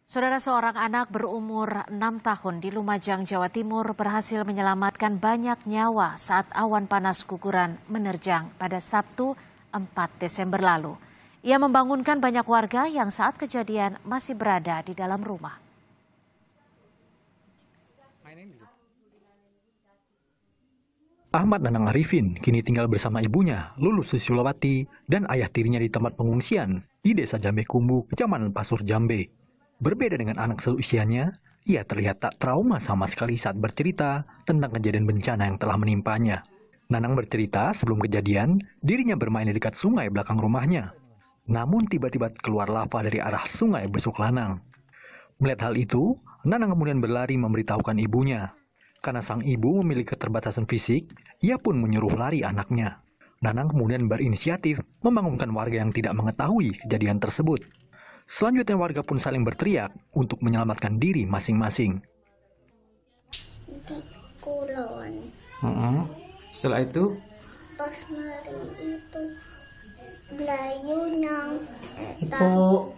Saudara, seorang anak berumur 6 tahun di Lumajang, Jawa Timur berhasil menyelamatkan banyak nyawa saat awan panas guguran menerjang pada Sabtu 4 Desember lalu. Ia membangunkan banyak warga yang saat kejadian masih berada di dalam rumah. Ahmad Nanang Arifin kini tinggal bersama ibunya, Lulus Susilowati, dan ayah tirinya di tempat pengungsian di Desa Jambe Kumbu, Kecamatan Pasur Jambe. Berbeda dengan anak seusianya, ia terlihat tak trauma sama sekali saat bercerita tentang kejadian bencana yang telah menimpanya. Nanang bercerita sebelum kejadian, dirinya bermain di dekat sungai belakang rumahnya. Namun tiba-tiba keluar lava dari arah sungai Besuk Lanang. Melihat hal itu, Nanang kemudian berlari memberitahukan ibunya. Karena sang ibu memiliki keterbatasan fisik, ia pun menyuruh lari anaknya. Nanang kemudian berinisiatif membangunkan warga yang tidak mengetahui kejadian tersebut. Selanjutnya warga pun saling berteriak untuk menyelamatkan diri masing-masing. Di kulon. Setelah itu? Pas mari itu belayu nang Ibu.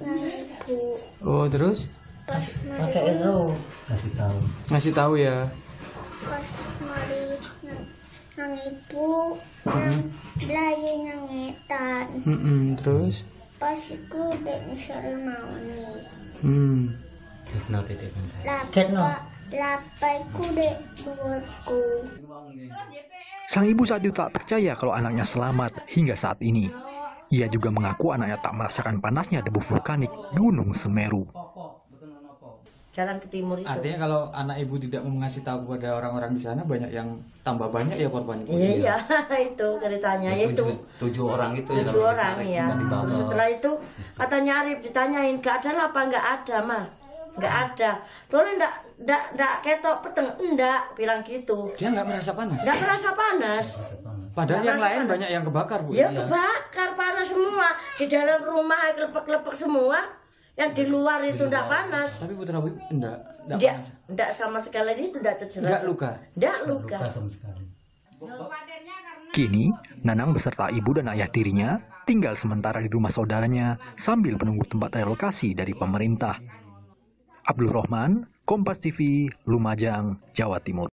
ibu. Oh, terus? Pas Pakai mari ero. Ngasih tahu ya. pas mari nang ibu nang belayu nang etan. Terus? Pas iku dek misal mau nih. Ketno. Lapaiku dek dhuwurku. Sang ibu saat itu tak percaya kalau anaknya selamat hingga saat ini. Ia juga mengaku anaknya tak merasakan panasnya debu vulkanik Gunung Semeru. Jalan ke timur itu. Artinya kalau anak ibu tidak mau ngasih tahu kepada orang-orang di sana, banyak yang tambah banyak ya korbannya. Iya, itu ceritanya Ya, itu. 7 orang itu ya. 7 orang ya. Di bawah. Setelah itu katanya Arif ditanyain, gak ada apa nggak ada mah, nggak ada. Soalnya ndak ketok peteng, enggak bilang gitu. Dia nggak merasa panas. Nggak merasa panas. Padahal Nggak yang merasa lain panas. banyak yang kebakar, Bu. Ya kebakar panas semua di dalam rumah, kelepek-kelepek semua. Yang di luar itu ndak panas. Tapi Putra Bu enggak Dia panas. ndak sama sekali itu ndak terjerat. Enggak luka. Ndak luka. Kini, Nanang beserta ibu dan ayah tirinya tinggal sementara di rumah saudaranya sambil menunggu tempat relokasi dari pemerintah. Abdul Rahman, Kompas TV, Lumajang, Jawa Timur.